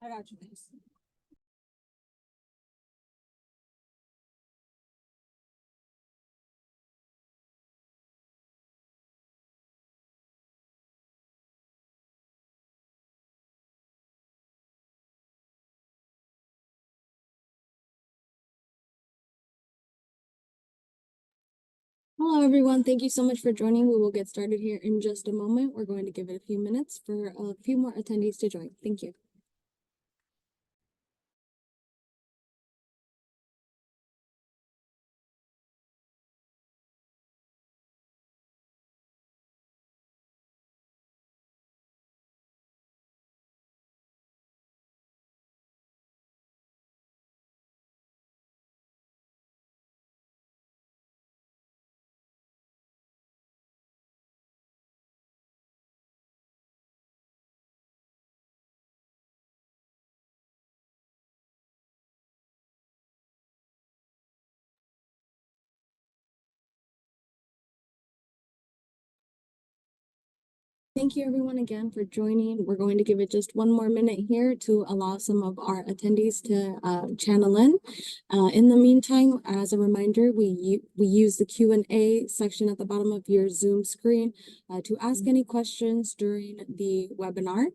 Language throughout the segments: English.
I got you, thanks. Hello, everyone. Thank you so much for joining. We will get started here in just a moment. We're going to give it a few minutes for a few more attendees to join. Thank you. Thank you everyone again for joining. We're going to give it just one more minute here to allow some of our attendees to channel in. In the meantime, as a reminder, we use the Q&A section at the bottom of your Zoom screen to ask any questions during the webinar,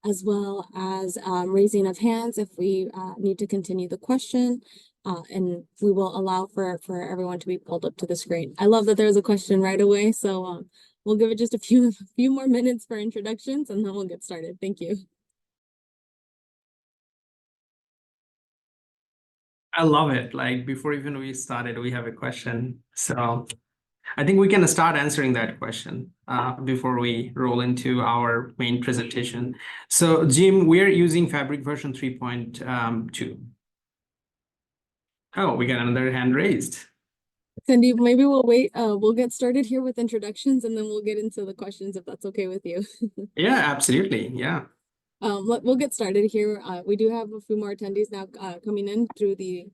as well as raising of hands if we need to continue the question. And we will allow for everyone to be pulled up to the screen. I love that there's a question right away, so we'll give it just a few more minutes for introductions and then we'll get started. Thank you. I love it. Like before even we started, we have a question. So I think we can start answering that question before we roll into our main presentation. So Jim, we're using Fabric version 3.2. Oh, we got another hand raised. Cindy, maybe we'll wait. We'll get started here with introductions and then we'll get into the questions if that's okay with you. Yeah, absolutely. Yeah. We'll get started here. We do have a few more attendees now coming in through the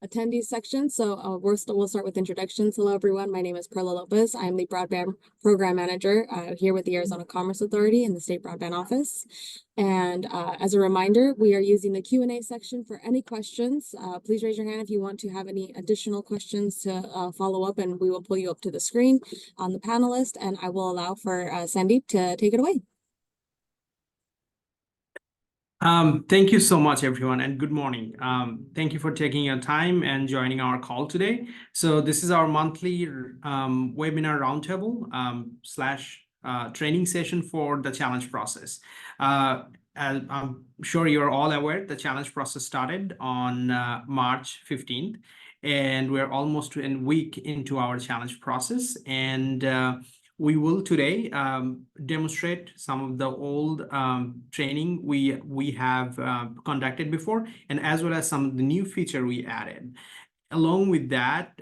attendees section. So we'll start with introductions. Hello, everyone. My name is Perla Lopez. I am the Broadband Program Manager here with the Arizona Commerce Authority in the State Broadband Office. And as a reminder, we are using the Q&A section for any questions. Please raise your hand if you want to have any additional questions to follow up, and we will pull you up to the screen on the panelist, and I will allow for Sandeep to take it away. Thank you so much, everyone, and good morning. Thank you for taking your time and joining our call today. So this is our monthly webinar roundtable / training session for the challenge process. As I'm sure you're all aware, the challenge process started on March 15th, and we're almost a week into our challenge process. And we will today demonstrate some of the old training we have conducted before, and as well as some of the new feature we added. Along with that,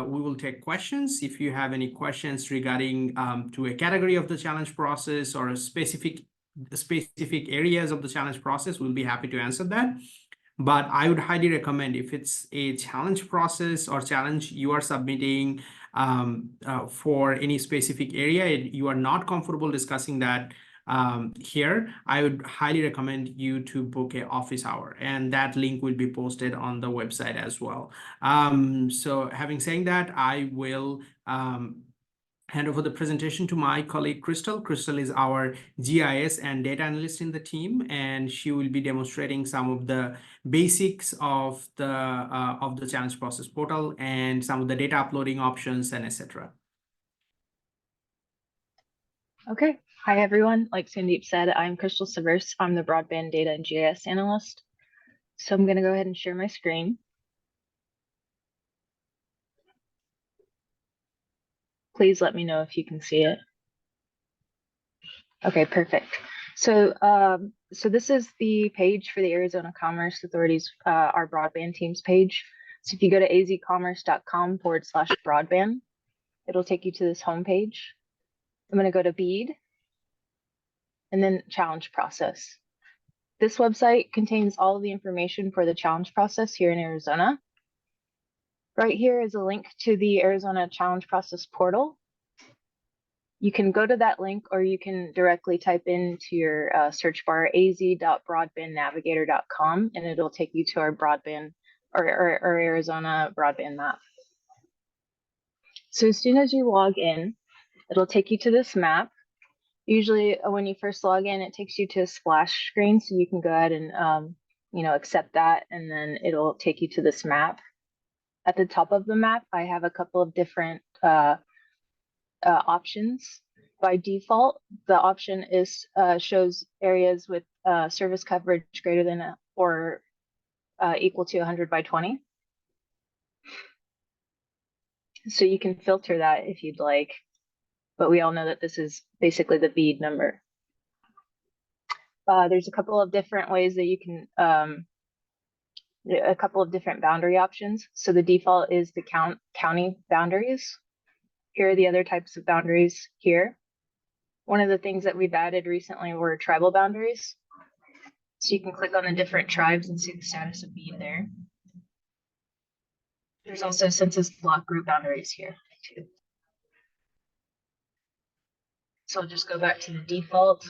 we will take questions. If you have any questions regarding to a category of the challenge process or a specific areas of the challenge process, we'll be happy to answer that. But I would highly recommend, if it's a challenge process or challenge you are submitting for any specific area, you are not comfortable discussing that here, I would highly recommend you to book an office hour, and that link will be posted on the website as well. So having said that, I will hand over the presentation to my colleague Crystal. Crystal is our GIS and data analyst in the team, and she will be demonstrating some of the basics of the challenge process portal and some of the data uploading options and etc. Okay. Hi, everyone. Like Sandeep said, I'm Crystal Severse. I'm the broadband data and GIS analyst. So I'm going to go ahead and share my screen. Please let me know if you can see it. Okay, perfect. So this is the page for the Arizona Commerce Authority's our broadband teams page. So if you go to azcommerce.com/broadband, it'll take you to this homepage. I'm going to go to BEAD and then challenge process. This website contains all of the information for the challenge process here in Arizona. Right here is a link to the Arizona Challenge Process portal. You can go to that link, or you can directly type into your search bar az.broadbandnavigator.com, and it'll take you to our broadband or Arizona broadband map. So as soon as you log in, it'll take you to this map. Usually when you first log in, it takes you to a splash screen, so you can go ahead and accept that, and then it'll take you to this map. At the top of the map, I have a couple of different options. By default, the option is shows areas with service coverage greater than or equal to 100 by 20. So you can filter that if you'd like, but we all know that this is basically the BEAD number. There's a couple of different ways that you can, a couple of different boundary options. So the default is the county boundaries. Here are the other types of boundaries here. One of the things that we've added recently were tribal boundaries. So you can click on the different tribes and see the status of BEAD there. There's also census block group boundaries here too. So I'll just go back to the default.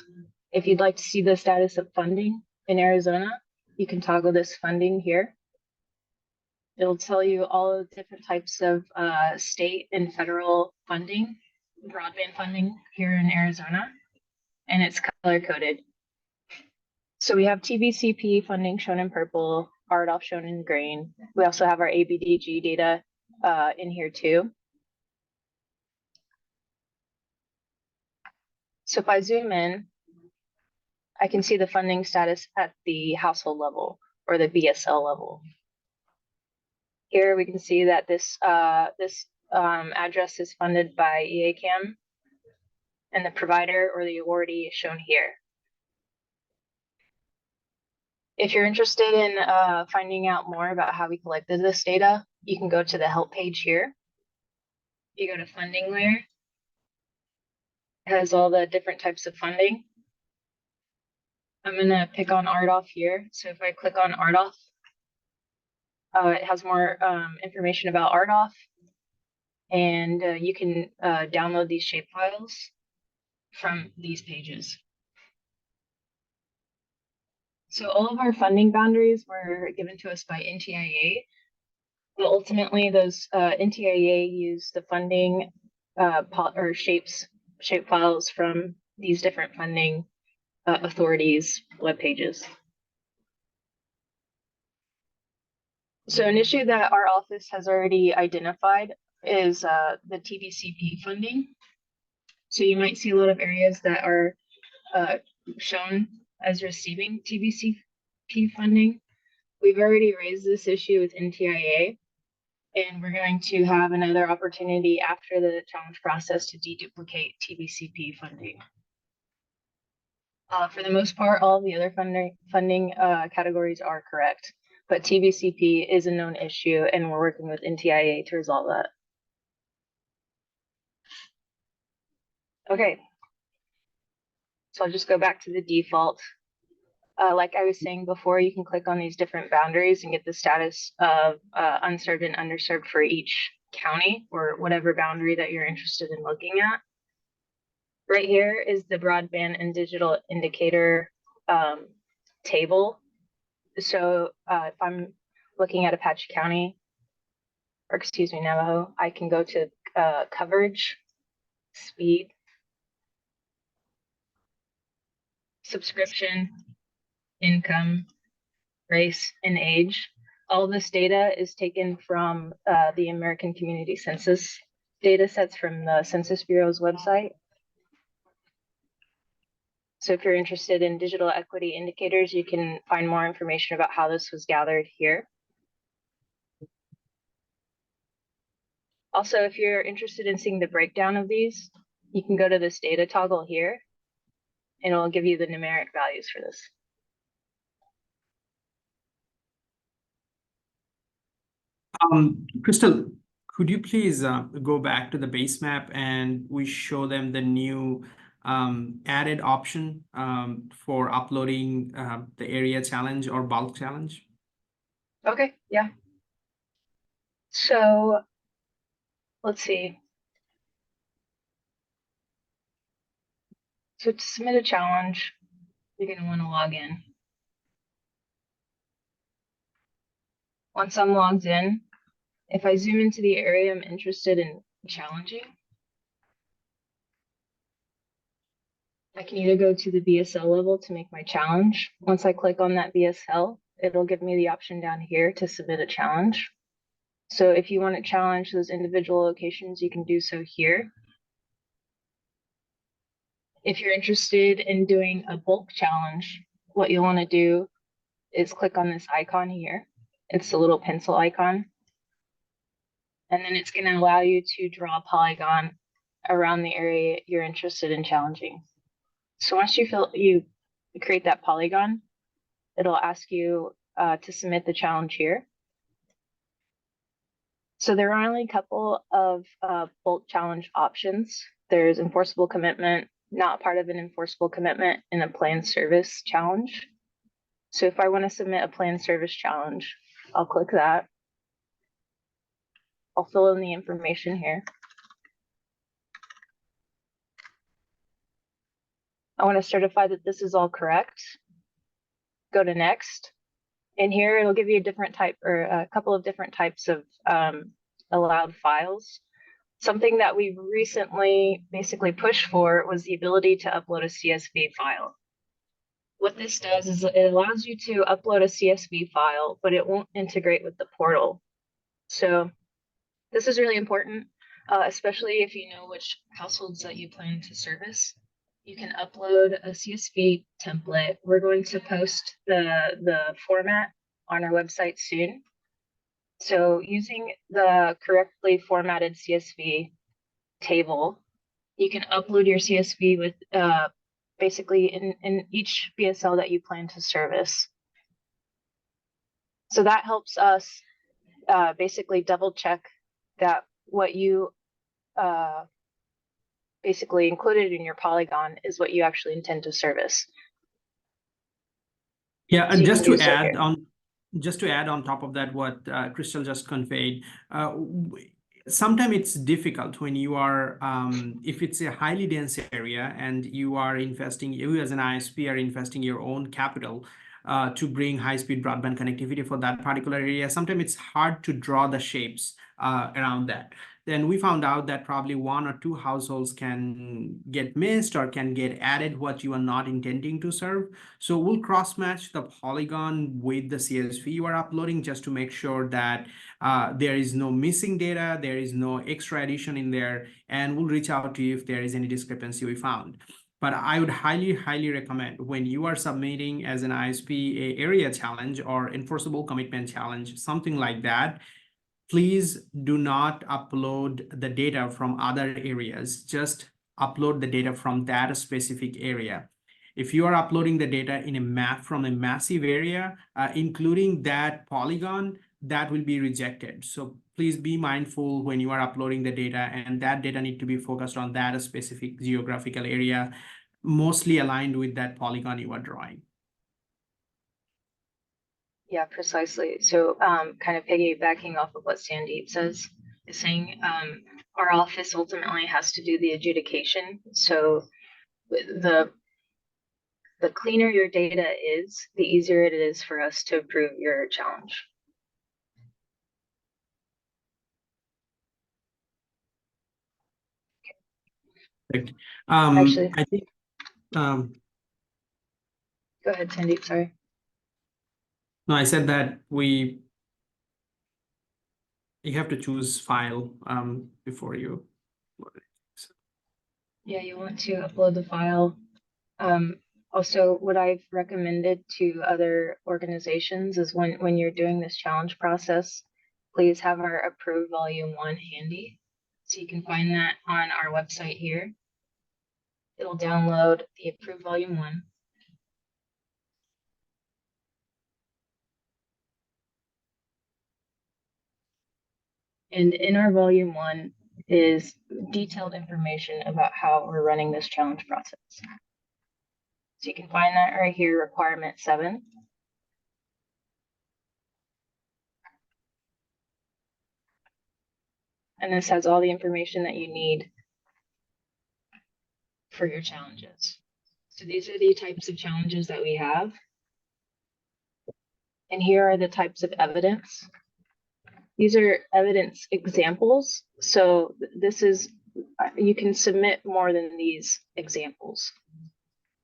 If you'd like to see the status of funding in Arizona, you can toggle this funding here. It'll tell you all the different types of state and federal funding, broadband funding here in Arizona, and it's color coded. So we have TVCP funding shown in purple, RDOF shown in green. We also have our ABDG data in here too. So if I zoom in, I can see the funding status at the household level or the BSL level. Here we can see that this address is funded by EACAM, and the provider or the awardee is shown here. If you're interested in finding out more about how we collected this data, you can go to the help page here. You go to funding layer. It has all the different types of funding. I'm gonna pick on RDOF here. So if I click on RDOF, it has more information about RDOF, and you can download these shapefiles from these pages. So all of our funding boundaries were given to us by NTIA, but ultimately those NTIA use the funding shapefiles from these different funding authorities' web pages. So an issue that our office has already identified is the TVCP funding. So you might see a lot of areas that are shown as receiving TVCP funding. We've already raised this issue with NTIA, and we're going to have another opportunity after the challenge process to deduplicate TVCP funding. For the most part, all of the other funding categories are correct, but TVCP is a known issue, and we're working with NTIA to resolve that. Okay, so I'll just go back to the default. Like I was saying before, you can click on these different boundaries and get the status of unserved and underserved for each county or whatever boundary that you're interested in looking at. Right here is the broadband and digital indicator table. So if I'm looking at Apache County, or excuse me, Navajo, I can go to coverage, speed, subscription, income, race, and age. All this data is taken from the American Community Census data sets from the Census Bureau's website. So if you're interested in digital equity indicators, you can find more information about how this was gathered here. Also, if you're interested in seeing the breakdown of these, you can go to this data toggle here, and it'll give you the numeric values for this. Crystal, could you please go back to the base map and we show them the new added option for uploading the area challenge or bulk challenge? Okay, yeah. So let's see. So to submit a challenge, you're going to want to log in. Once I'm logged in, if I zoom into the area I'm interested in challenging, I can either go to the BSL level to make my challenge. Once I click on that BSL, it'll give me the option down here to submit a challenge. So if you want to challenge those individual locations, you can do so here. If you're interested in doing a bulk challenge, what you'll want to do is click on this icon here. It's the little pencil icon. And then it's going to allow you to draw a polygon around the area you're interested in challenging. So once you create that polygon, it'll ask you to submit the challenge here. So there are only a couple of bulk challenge options. There's enforceable commitment, not part of an enforceable commitment, and a planned service challenge. So if I want to submit a planned service challenge, I'll click that. I'll fill in the information here. I want to certify that this is all correct. Go to next. And here it'll give you a different type or a couple of different types of allowed files. Something that we've recently basically pushed for was the ability to upload a CSV file. What this does is it allows you to upload a CSV file, but it won't integrate with the portal. So this is really important, especially if you know which households that you plan to service. You can upload a CSV template. We're going to post the format on our website soon. So using the correctly formatted CSV table, you can upload your CSV with basically in each BSL that you plan to service. So that helps us basically double check that what you basically included in your polygon is what you actually intend to service. Yeah, and So just to add on top of that, what Crystal just conveyed, sometimes it's difficult when you are, if it's a highly dense area and you as an ISP are investing your own capital to bring high-speed broadband connectivity for that particular area. Sometimes it's hard to draw the shapes around that. Then we found out that probably 1 or 2 households can get missed or can get added what you are not intending to serve. So we'll cross-match the polygon with the CSV you are uploading just to make sure that there is no missing data, there is no extra addition in there, and we'll reach out to you if there is any discrepancy we found. But I would highly, highly recommend when you are submitting as an ISP a area challenge or enforceable commitment challenge, something like that, please do not upload the data from other areas. Just upload the data from that specific area. If you are uploading the data in a map from a massive area, including that polygon, that will be rejected. So please be mindful when you are uploading the data, and that data need to be focused on that specific geographical area, mostly aligned with that polygon you are drawing. Yeah, precisely. So kind of piggybacking off of what Sandeep is saying, our office ultimately has to do the adjudication. So the cleaner your data is, the easier it is for us to approve your challenge. Right. Actually, I think go ahead, Sandeep, sorry. no, I said that you have to choose file before you upload it. So. Yeah, you want to upload the file. Also, what I've recommended to other organizations is when you're doing this challenge process, please have our approved volume 1 handy. So you can find that on our website here. It'll download the approved volume 1. And in our volume 1 is detailed information about how we're running this challenge process. So you can find that right here, requirement 7. And this has all the information that you need for your challenges. So these are the types of challenges that we have. And here are the types of evidence. These are evidence examples. So this is, you can submit more than these examples.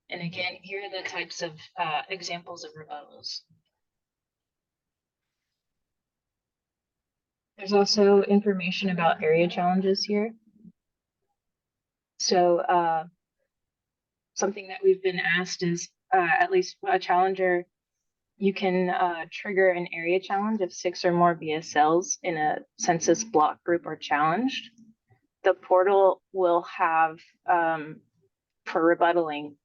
And again, here are the types of examples of rebuttals. There's also information about area challenges here. So something that we've been asked is, at least a challenger, you can trigger an area challenge if 6 or more BSLs in a census block group are challenged. The portal will have, for rebuttaling,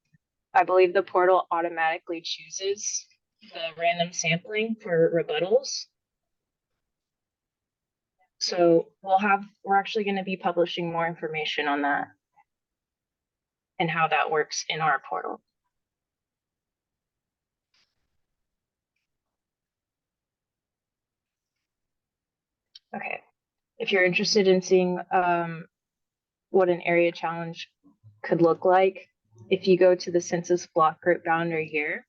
I believe the portal automatically chooses the random sampling for rebuttals. So we're actually going to be publishing more information on that and how that works in our portal. Okay, if you're interested in seeing what an area challenge could look like, if you go to the census block group boundary here,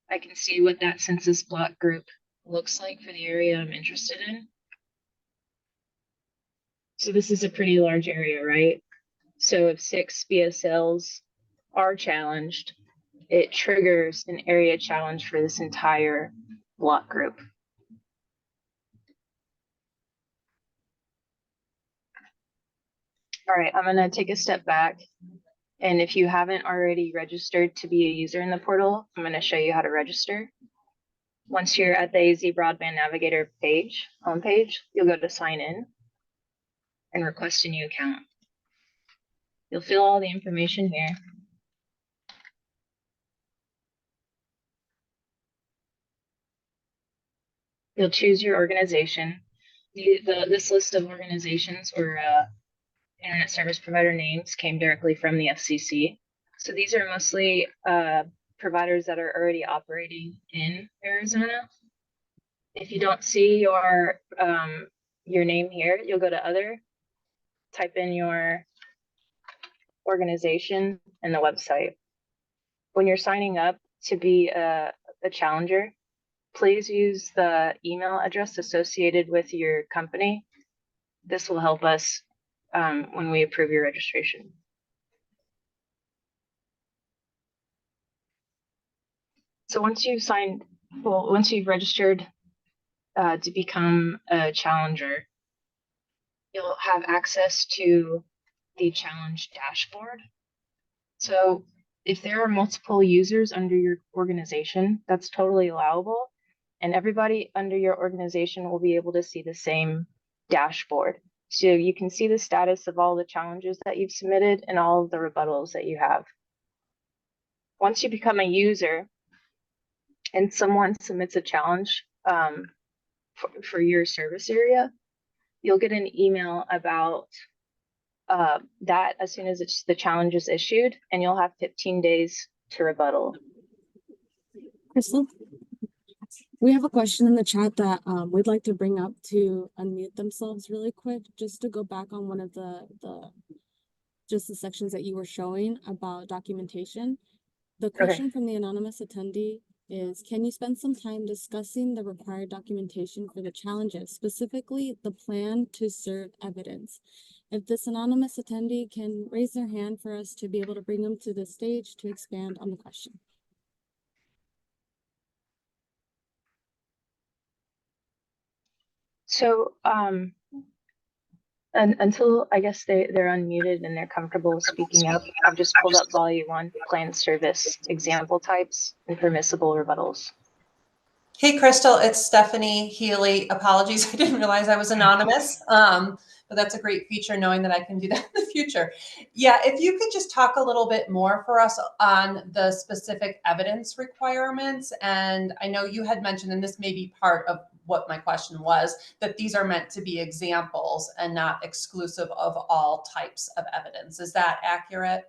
I can see what that census block group looks like for the area I'm interested in. So this is a pretty large area, right? So if 6 BSLs are challenged, it triggers an area challenge for this entire block group. All right, I'm gonna take a step back. And if you haven't already registered to be a user in the portal, I'm gonna show you how to register. Once you're at the AZ Broadband Navigator page, homepage, you'll go to sign in and request a new account. You'll fill all the information here. You'll choose your organization. This list of organizations or internet service provider names came directly from the FCC. So these are mostly providers that are already operating in Arizona. If you don't see your name here, you'll go to other, type in your organization and the website. When you're signing up to be a challenger, please use the email address associated with your company. This will help us when we approve your registration. So once you've registered to become a challenger, you'll have access to the challenge dashboard. So if there are multiple users under your organization, that's totally allowable. And everybody under your organization will be able to see the same dashboard. So you can see the status of all the challenges that you've submitted and all of the rebuttals that you have. Once you become a user and someone submits a challenge for your service area, you'll get an email about that as soon as the challenge is issued, and you'll have 15 days to rebuttal. Crystal, we have a question in the chat that we'd like to bring up to unmute themselves really quick, just to go back on one of the sections that you were showing about documentation. The question from the anonymous attendee is, can you spend some time discussing the required documentation for the challenges, specifically the plan to serve evidence? If this anonymous attendee can raise their hand for us to be able to bring them to the stage to expand on the question. So until I guess they're unmuted and they're comfortable speaking up, I've just pulled up volume 1, plan service example types and permissible rebuttals. Hey, Crystal, it's Stephanie Healy. Apologies, I didn't realize I was anonymous, but that's a great feature knowing that I can do that in the future. Yeah, if you could just talk a little bit more for us on the specific evidence requirements. And I know you had mentioned, and this may be part of what my question was, that these are meant to be examples and not exclusive of all types of evidence. Is that accurate?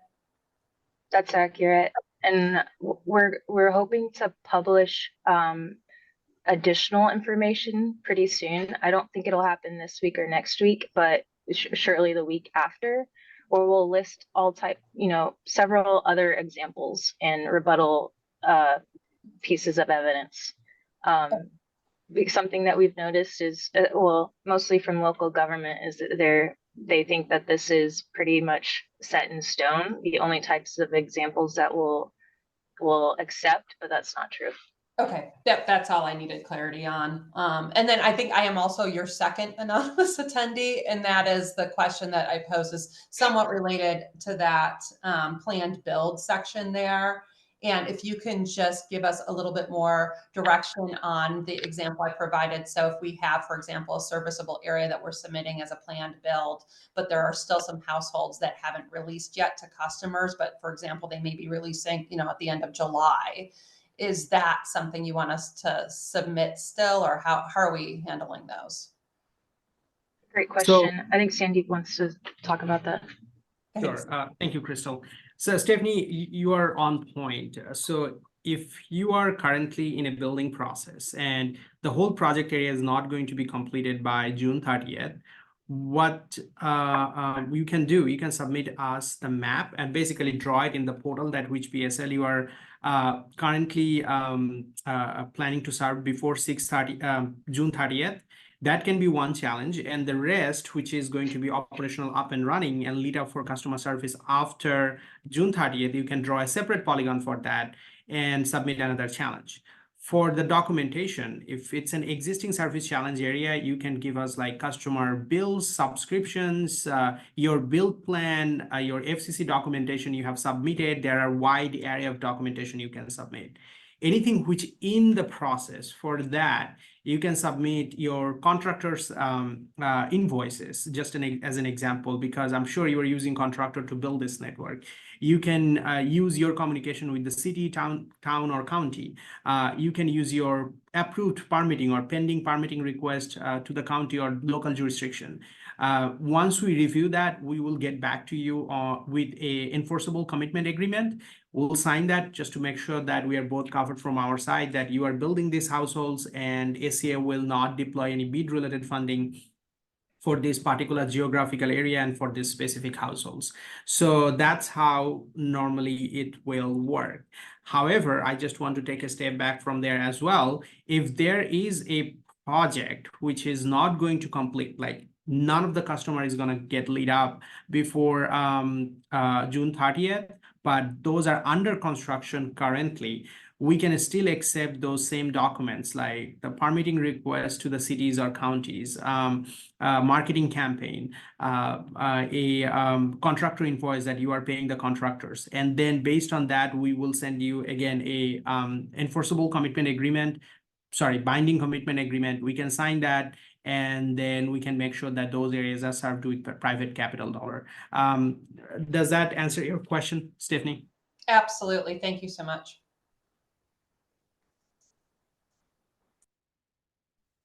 That's accurate. And we're hoping to publish additional information pretty soon. I don't think it'll happen this week or next week, but surely the week after, or we'll list several other examples and rebuttal pieces of evidence. Something that we've noticed is, mostly from local government, is that they think that this is pretty much set in stone, the only types of examples that we'll accept, but that's not true. Okay, that's all I needed clarity on. And then I think I am also your second anonymous attendee, and that is the question that I posed is somewhat related to that planned build section there. And if you can just give us a little bit more direction on the example I provided. So if we have, for example, a serviceable area that we're submitting as a planned build, but there are still some households that haven't released yet to customers, but for example, they may be releasing, at the end of July. Is that something you want us to submit still, or how are we handling those? Great question. I think Sandeep wants to talk about that. Sure. Thank you, Crystal. So Stephanie, you are on point. So if you are currently in a building process and the whole project area is not going to be completed by June 30th, what you can do, you can submit us the map and basically draw it in the portal that which PSL you are currently planning to serve before June 30th. That can be one challenge, and the rest, which is going to be operational up and running and lit up for customer service after June 30th, you can draw a separate polygon for that and submit another challenge. For the documentation, if it's an existing service challenge area, you can give us like customer bills, subscriptions, your bill plan, your FCC documentation you have submitted. There are a wide area of documentation you can submit. Anything which in the process for that, you can submit your contractor's invoices, just as an example, because I'm sure you are using contractor to build this network. You can use your communication with the city, town or county. You can use your approved permitting or pending permitting request to the county or local jurisdiction. Once we review that, we will get back to you with a enforceable commitment agreement. We'll sign that just to make sure that we are both covered from our side, that you are building these households and ACA will not deploy any BEAD related funding for this particular geographical area and for this specific households. So that's how normally it will work. However, I just want to take a step back from there as well. If there is a project which is not going to complete, like none of the customer is going to get lit up before June 30th, but those are under construction currently, we can still accept those same documents like the permitting request to the cities or counties, marketing campaign, a contractor invoice that you are paying the contractors. And then based on that, we will send you again a enforceable commitment agreement, binding commitment agreement. We can sign that, and then we can make sure that those areas are served with private capital dollar. Does that answer your question, Stephanie? Absolutely. Thank you so much.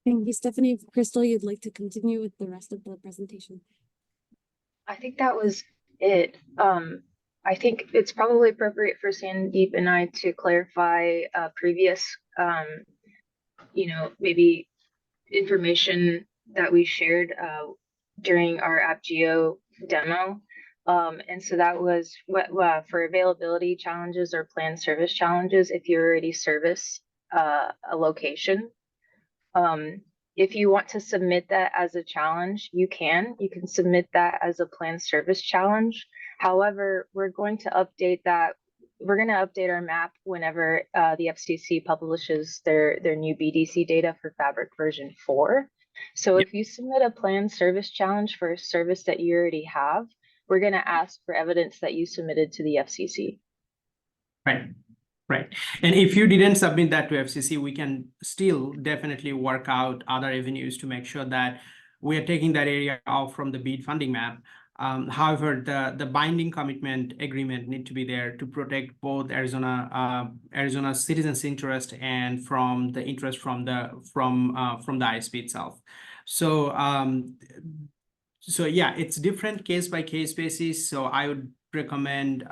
Thank you, Stephanie. Crystal, you'd like to continue with the rest of the presentation? I think that was it. I think it's probably appropriate for Sandeep and I to clarify previous, maybe information that we shared during our AppGeo demo. And so that was for availability challenges or planned service challenges. If you already service a location, if you want to submit that as a challenge, you can submit that as a planned service challenge. However, we're going to update that. We're going to update our map whenever the FCC publishes their new BDC data for Fabric version 4. So if you submit a planned service challenge for a service that you already have, we're going to ask for evidence that you submitted to the FCC. Right. And if you didn't submit that to FCC, we can still definitely work out other avenues to make sure that we are taking that area off from the BEAD funding map. However, the binding commitment agreement need to be there to protect both Arizona's citizens' interest and from the interest from the ISP itself. So yeah, it's different case by case basis. So I would recommend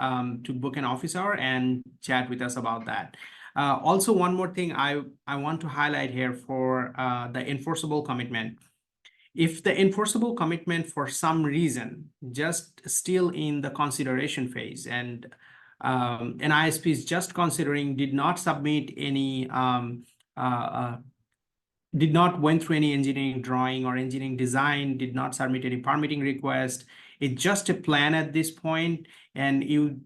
to book an office hour and chat with us about that. Also, one more thing I want to highlight here for the enforceable commitment. If the enforceable commitment for some reason just still in the consideration phase and an ISP is just considering, did not submit any did not went through any engineering drawing or engineering design, did not submit any permitting request. It's just a plan at this point, and you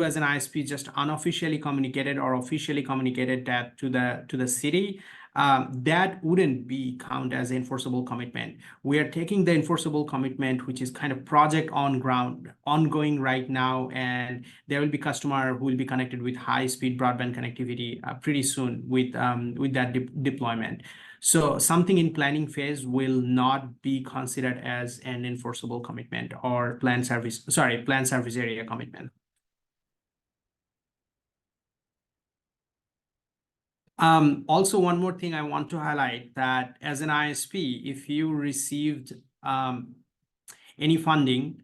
as an ISP just unofficially communicated or officially communicated that to the city. That wouldn't be count as enforceable commitment. We are taking the enforceable commitment, which is kind of project on ground, ongoing right now, and there will be customer who will be connected with high-speed broadband connectivity pretty soon with that deployment. So something in planning phase will not be considered as an enforceable commitment or planned service area commitment. Also, one more thing I want to highlight, that as an ISP, if you received any funding,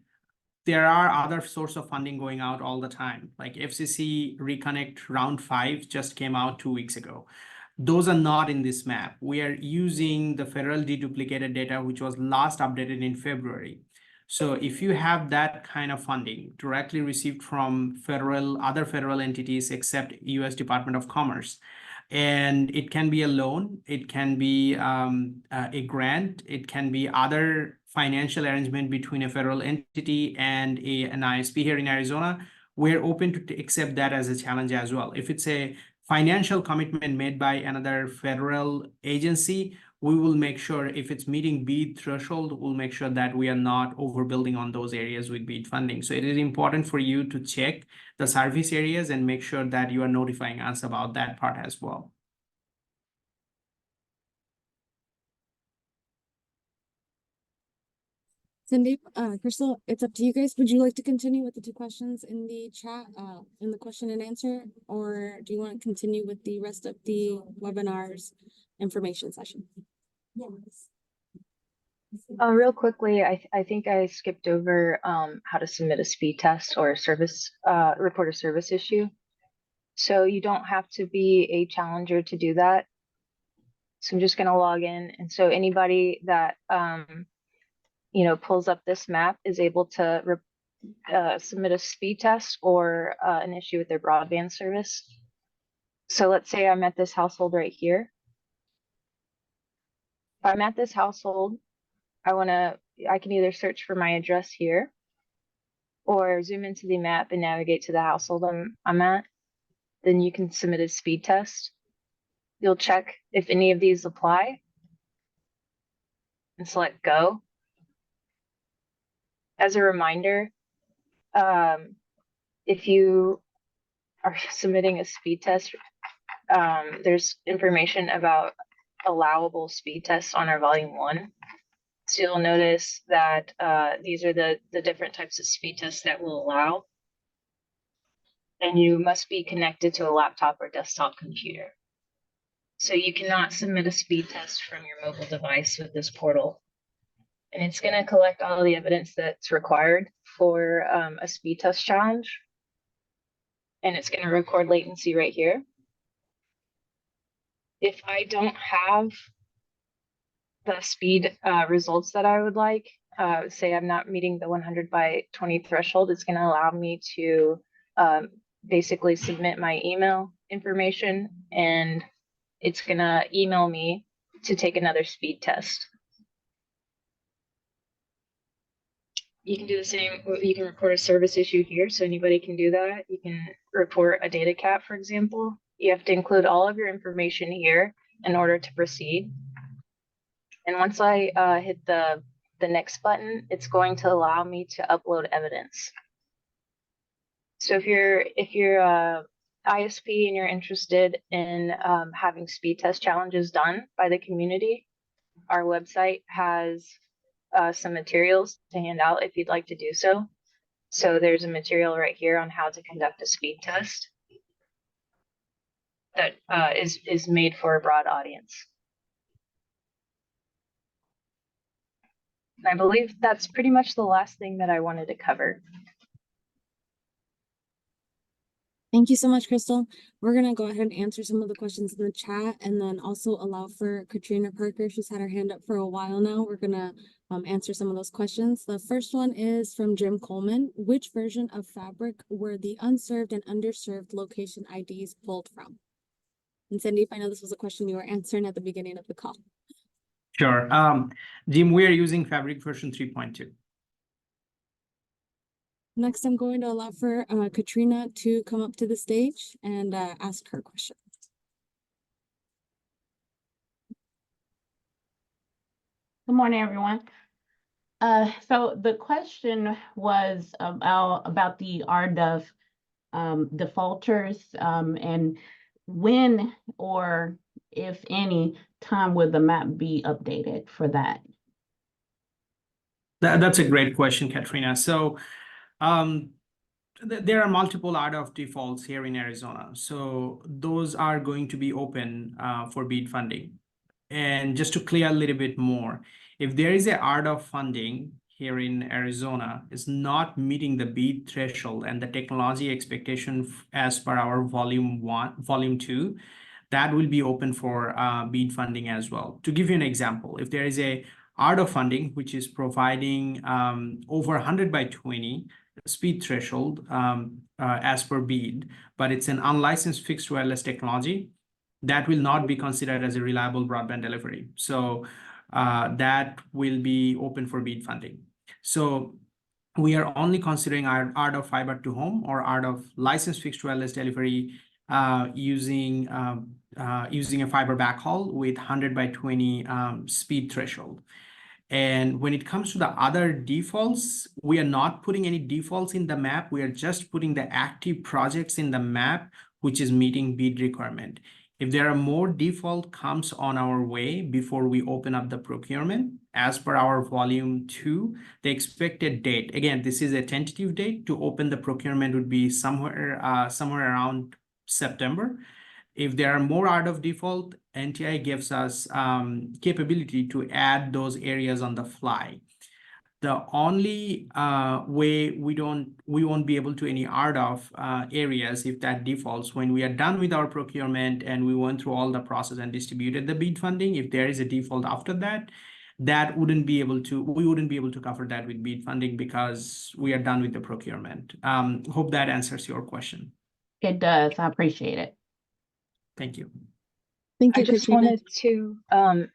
there are other source of funding going out all the time. Like FCC Reconnect Round 5 just came out 2 weeks ago. Those are not in this map. We are using the federal deduplicated data, which was last updated in February. So if you have that kind of funding directly received from other federal entities except US Department of Commerce, and it can be a loan, it can be a grant, it can be other financial arrangement between a federal entity and an ISP here in Arizona, we're open to accept that as a challenge as well. If it's a financial commitment made by another federal agency, we will make sure if it's meeting BEAD threshold, we'll make sure that we are not overbuilding on those areas with BEAD funding. So it is important for you to check the service areas and make sure that you are notifying us about that part as well. Sandeep, Crystal, it's up to you guys. Would you like to continue with the 2 questions in the chat, in the question and answer, or do you want to continue with the rest of the webinar's information session? Yes. Real quickly, I think I skipped over how to submit a speed test or report a service issue. So you don't have to be a challenger to do that. So I'm just going to log in, and so anybody that pulls up this map is able to submit a speed test or an issue with their broadband service. So let's say I'm at this household right here. If I'm at this household, I can either search for my address here or zoom into the map and navigate to the household I'm at. Then you can submit a speed test. You'll check if any of these apply and select go. As a reminder, if you are submitting a speed test, there's information about allowable speed tests on our volume 1. So you'll notice that these are the different types of speed tests that we'll allow. And you must be connected to a laptop or desktop computer. So you cannot submit a speed test from your mobile device with this portal. And it's going to collect all the evidence that's required for a speed test challenge. And it's going to record latency right here. If I don't have the speed results that I would like, say I'm not meeting the 100 by 20 threshold, it's going to allow me to basically submit my email information, and it's going to email me to take another speed test. You can do the same. You can report a service issue here, so anybody can do that. You can report a data cap, for example. You have to include all of your information here in order to proceed. And once I hit the next button, it's going to allow me to upload evidence. So if you're ISP and you're interested in having speed test challenges done by the community, our website has some materials to hand out if you'd like to do so. So there's a material right here on how to conduct a speed test that is made for a broad audience. And I believe that's pretty much the last thing that I wanted to cover. Thank you so much, Crystal. We're gonna go ahead and answer some of the questions in the chat and then also allow for Katrina Parker. She's had her hand up for a while now. We're gonna answer some of those questions. The first one is from Jim Coleman. Which version of Fabric were the unserved and underserved location IDs pulled from? And Sandeep, I know this was a question you were answering at the beginning of the call. Sure. Jim, we are using Fabric version 3.2. Next, I'm going to allow for Katrina to come up to the stage and ask her question. Good morning, everyone. So the question was about the RDOF defaulters and when or if any time will the map be updated for that? That's a great question, Katrina. So there are multiple RDOF defaults here in Arizona. So those are going to be open for BEAD funding. And just to clear a little bit more, if there is a RDOF funding here in Arizona is not meeting the BEAD threshold and the technology expectation as per our volume 2, that will be open for BEAD funding as well. To give you an example, if there is a RDOF funding which is providing over 100/20 speed threshold as per BEAD, but it's an unlicensed fixed wireless technology, that will not be considered as a reliable broadband delivery. So that will be open for BEAD funding. So we are only considering our RDOF fiber to home or RDOF licensed fixed wireless delivery using a fiber backhaul with 100/20 speed threshold. And when it comes to the other defaults, we are not putting any defaults in the map. We are just putting the active projects in the map, which is meeting BEAD requirement. If there are more default comes on our way before we open up the procurement, as per our volume 2, the expected date, again, this is a tentative date to open the procurement would be somewhere around September. If there are more RDOF default, NTI gives us capability to add those areas on the fly. The only way we won't be able to any RDOF areas if that defaults when we are done with our procurement and we went through all the process and distributed the BEAD funding. If there is a default after that, we wouldn't be able to cover that with BEAD funding because we are done with the procurement. Hope that answers your question. It does. I appreciate it. Thank you. Thank you, I just Katrina. wanted to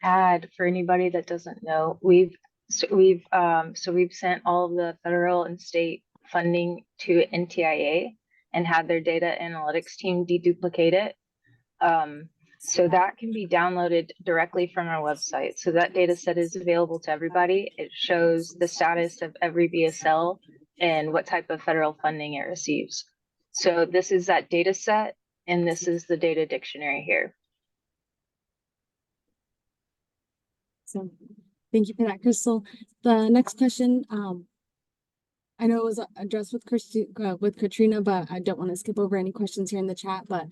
add for anybody that doesn't know, we've sent all of the federal and state funding to NTIA and had their data analytics team deduplicate it. So that can be downloaded directly from our website. So that data set is available to everybody. It shows the status of every BSL and what type of federal funding it receives. So this is that data set, and this is the data dictionary here. So thank you for that, Crystal. The next question, I know it was addressed with Katrina, but I don't want to skip over any questions here in the chat. But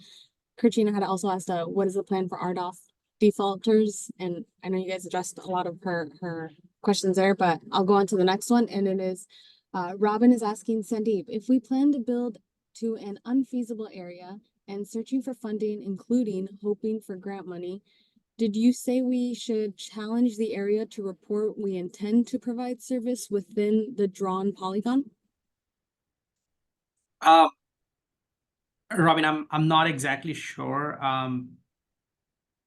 Katrina had also asked, what is the plan for RDOF defaulters? And I know you guys addressed a lot of her questions there, but I'll go on to the next one. And it is, Robin is asking Sandeep, if we plan to build to an unfeasible area and searching for funding, including hoping for grant money, did you say we should challenge the area to report we intend to provide service within the drawn polygon? Robin, I'm not exactly sure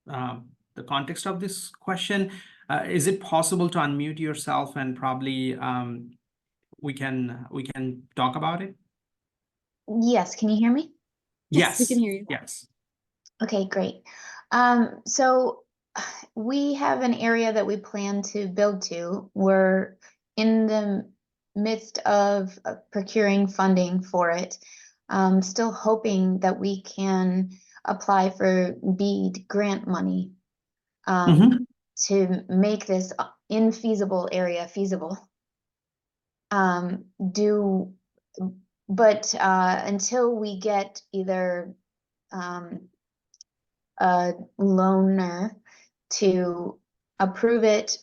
the context of this question. Is it possible to unmute yourself and probably we can talk about it? Yes, can you hear me? Yes, we can hear you. Yes. Okay, great. So we have an area that we plan to build to. We're in the midst of procuring funding for it. Still hoping that we can apply for BEAD grant money to make this infeasible area feasible. But until we get either a loaner to approve it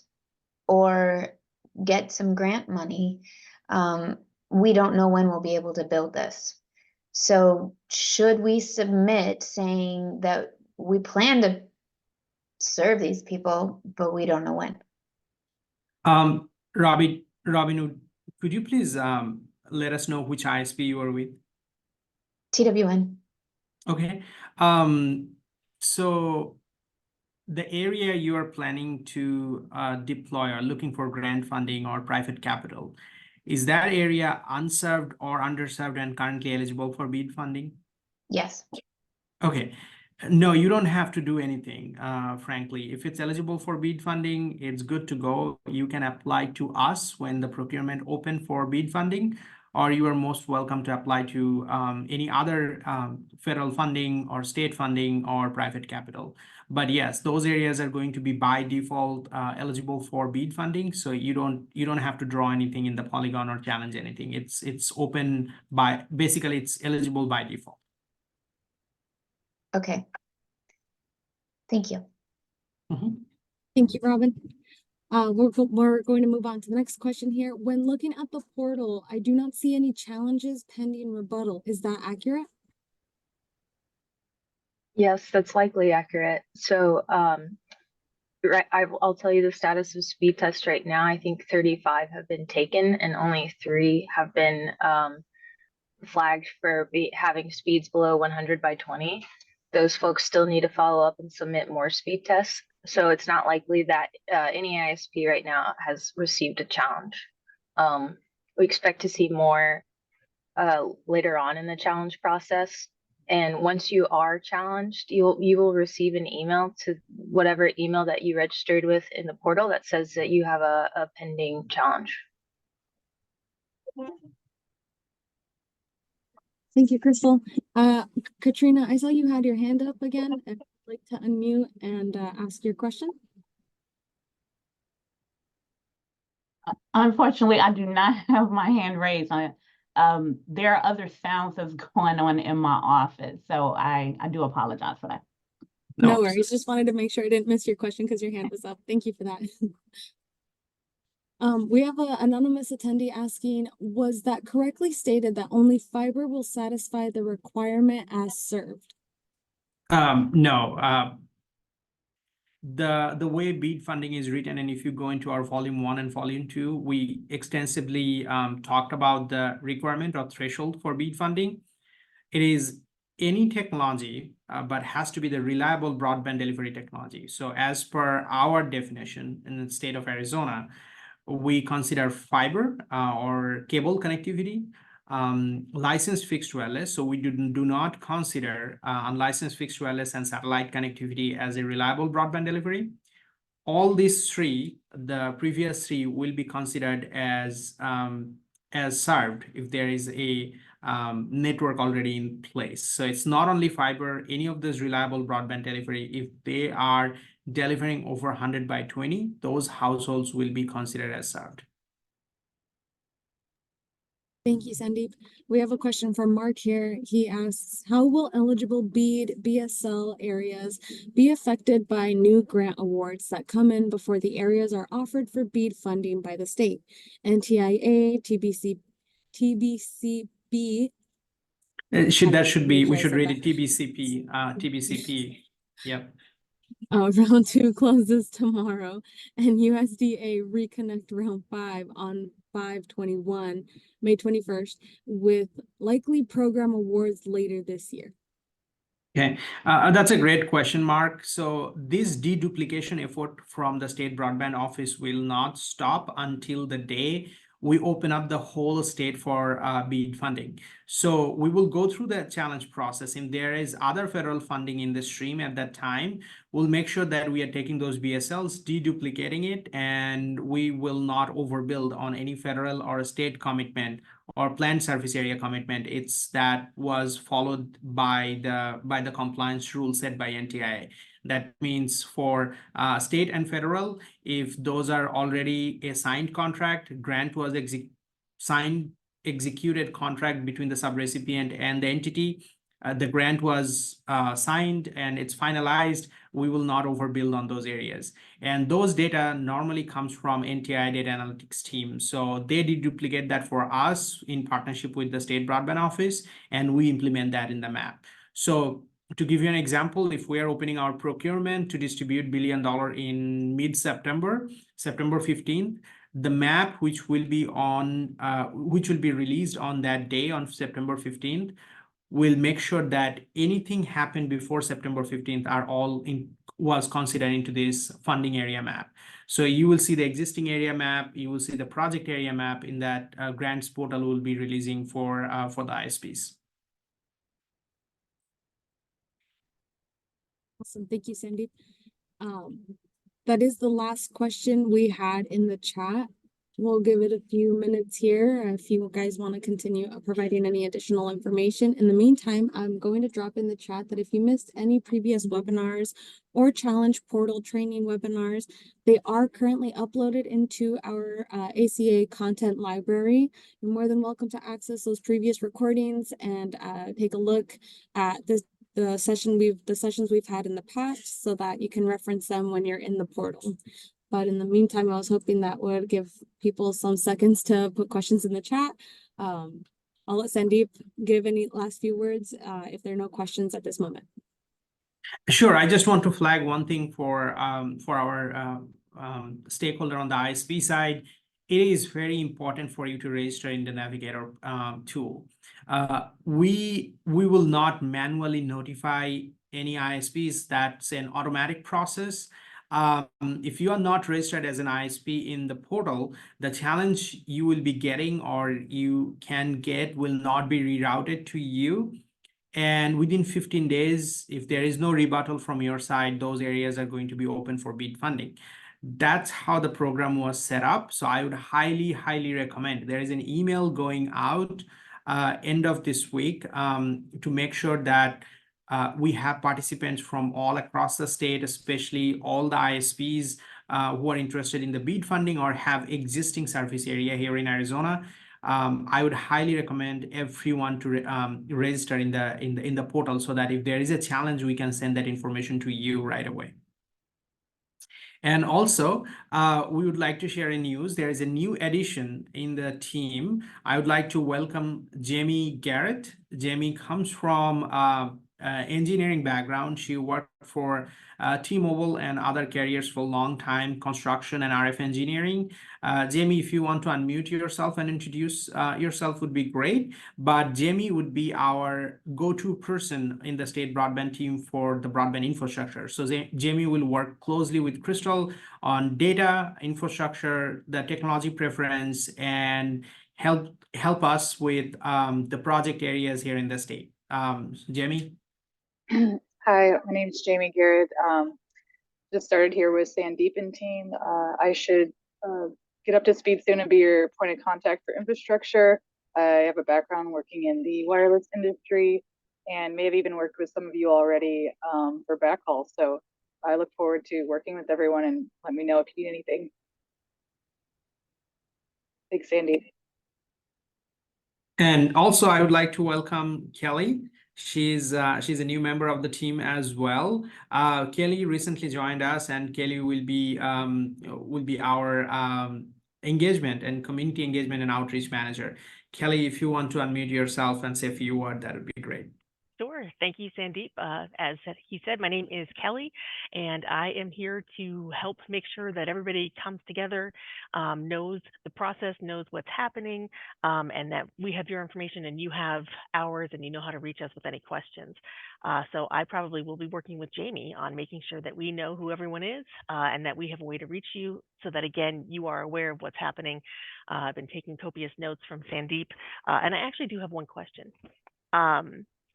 or get some grant money, we don't know when we'll be able to build this. So should we submit saying that we plan to serve these people, but we don't know when? Robin, could you please let us know which ISP you are with? TWN. Okay. So the area you are planning to deploy or looking for grant funding or private capital, is that area unserved or underserved and currently eligible for BEAD funding? Yes. Okay. No, you don't have to do anything, frankly. If it's eligible for BEAD funding, it's good to go. You can apply to us when the procurement open for BEAD funding, or you are most welcome to apply to any other federal funding or state funding or private capital. But yes, those areas are going to be by default eligible for BEAD funding. So you don't have to draw anything in the polygon or challenge anything. It's open by, basically it's eligible by default. Okay. Thank you. Mhm. Thank you, Robin. We're going to move on to the next question here. When looking at the portal, I do not see any challenges pending rebuttal. Is that accurate? Yes, that's likely accurate. So, right, I'll tell you the status of speed test right now. I think 35 have been taken and only 3 have been flagged for having speeds below 100 by 20. Those folks still need to follow up and submit more speed tests. So it's not likely that any ISP right now has received a challenge. We expect to see more later on in the challenge process. And once you are challenged, you will receive an email to whatever email that you registered with in the portal that says that you have a pending challenge. Thank you, Crystal. Katrina, I saw you had your hand up again. If you'd like to unmute and ask your question. Unfortunately, I do not have my hand raised. There are other sounds that's going on in my office, so I do apologize for that. No worries. Just wanted to make sure I didn't miss your question because your hand was up. Thank you for that. We have an anonymous attendee asking, was that correctly stated that only fiber will satisfy the requirement as served? No. The way BEAD funding is written, and if you go into our volume 1 and volume 2, we extensively talked about the requirement or threshold for BEAD funding. It is any technology, but has to be the reliable broadband delivery technology. So as per our definition in the state of Arizona, we consider fiber or cable connectivity, licensed fixed wireless. So we do not consider unlicensed fixed wireless and satellite connectivity as a reliable broadband delivery. All these 3, the previous 3, will be considered as served if there is a network already in place. So it's not only fiber, any of those reliable broadband delivery, if they are delivering over 100 by 20, those households will be considered as served. Thank you, Sandeep. We have a question from Mark here. He asks, how will eligible BEAD BSL areas be affected by new grant awards that come in before the areas are offered for BEAD funding by the state? NTIA, TBCB. We should read it TBCP. TBCP. Yep. Round 2 closes tomorrow, and USDA Reconnect Round 5 on 5/21, May 21st, with likely program awards later this year. Okay, that's a great question, Mark. So this deduplication effort from the State Broadband Office will not stop until the day we open up the whole state for BEAD funding. So we will go through the challenge process. If there is other federal funding in the stream at that time, we'll make sure that we are taking those BSLs, deduplicating it, and we will not overbuild on any federal or state commitment or planned surface area commitment. It's that was followed by the compliance rule set by NTIA. That means for state and federal, if those are already a signed contract, grant was executed contract between the subrecipient and the entity, the grant was signed and it's finalized, we will not overbuild on those areas. And those data normally comes from NTI data analytics team. So they deduplicate that for us in partnership with the State Broadband Office, and we implement that in the map. So to give you an example, if we are opening our procurement to distribute $1 billion in mid-September, September 15th, the map which will be released on that day on September 15th will make sure that anything happened before September 15th was considered into this funding area map. So you will see the existing area map, you will see the project area map in that grants portal will be releasing for the ISPs. Awesome. Thank you, Sandeep. That is the last question we had in the chat. We'll give it a few minutes here if you guys want to continue providing any additional information. In the meantime, I'm going to drop in the chat that if you missed any previous webinars or challenge portal training webinars, they are currently uploaded into our ACA content library. You're more than welcome to access those previous recordings and take a look at the sessions we've had in the past so that you can reference them when you're in the portal. But in the meantime, I was hoping that would give people some seconds to put questions in the chat. I'll let Sandeep give any last few words if there are no questions at this moment. Sure. I just want to flag one thing for our stakeholder on the ISP side. It is very important for you to register in the Navigator tool. We will not manually notify any ISPs. That's an automatic process. If you are not registered as an ISP in the portal, the challenge you will be getting or you can get will not be rerouted to you. And within 15 days, if there is no rebuttal from your side, those areas are going to be open for BEAD funding. That's how the program was set up. So I would highly, highly recommend. There is an email going out end of this week to make sure that we have participants from all across the state, especially all the ISPs who are interested in the BEAD funding or have existing service area here in Arizona. I would highly recommend everyone to register in the portal so that if there is a challenge, we can send that information to you right away. And also, we would like to share a news. There is a new addition in the team. I would like to welcome Jamie Garrett. Jamie comes from engineering background. She worked for T-Mobile and other carriers for a long time, construction and RF engineering. Jamie, if you want to unmute yourself and introduce yourself would be great. But Jamie would be our go-to person in the state broadband team for the broadband infrastructure. So Jamie will work closely with Crystal on data, infrastructure, the technology preference, and help us with the project areas here in the state. Jamie? Hi, my name is Jamie Garrett. Just started here with Sandeep and team. I should get up to speed soon and be your point of contact for infrastructure. I have a background working in the wireless industry and may have even worked with some of you already for backhaul. So I look forward to working with everyone and let me know if you need anything. Thanks, Sandy. And also, I would like to welcome Kelly. She's a new member of the team as well. Kelly recently joined us, and Kelly will be our engagement and community engagement and outreach manager. Kelly, if you want to unmute yourself and say a few words, that would be great. Sure. Thank you, Sandeep. As he said, my name is Kelly, and I am here to help make sure that everybody comes together, knows the process, knows what's happening, and that we have your information and you have ours and you know how to reach us with any questions. So I probably will be working with Jamie on making sure that we know who everyone is and that we have a way to reach you so that, again, you are aware of what's happening. I've been taking copious notes from Sandeep, and I actually do have one question.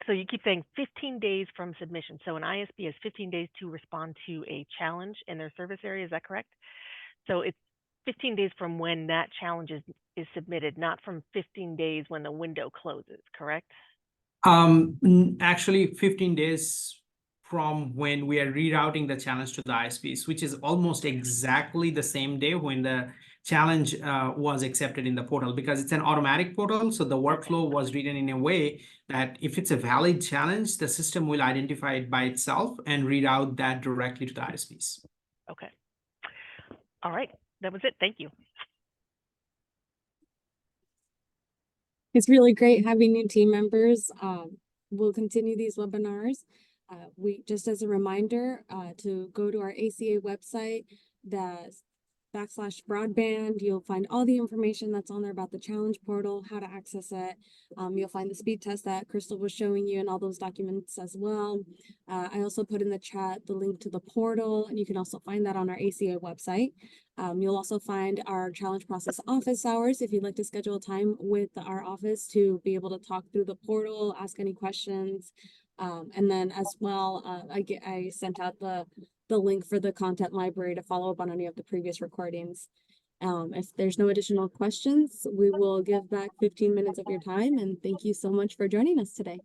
So you keep saying 15 days from submission. So an ISP has 15 days to respond to a challenge in their service area. Is that correct? So it's 15 days from when that challenge is submitted, not from 15 days when the window closes, correct? Actually, 15 days from when we are rerouting the challenge to the ISPs, which is almost exactly the same day when the challenge was accepted in the portal, because it's an automatic portal. So the workflow was written in a way that if it's a valid challenge, the system will identify it by itself and read out that directly to the ISPs. Okay. All right. That was it. Thank you. It's really great having new team members. We'll continue these webinars. We just as a reminder to go to our ACA website, the /broadband. You'll find all the information that's on there about the challenge portal, how to access it. You'll find the speed test that Crystal was showing you and all those documents as well. I also put in the chat the link to the portal, and you can also find that on our ACA website. You'll also find our challenge process office hours if you'd like to schedule a time with our office to be able to talk through the portal, ask any questions. And then as well, I sent out the link for the content library to follow up on any of the previous recordings. If there's no additional questions, we will give back 15 minutes of your time, and thank you so much for joining us today.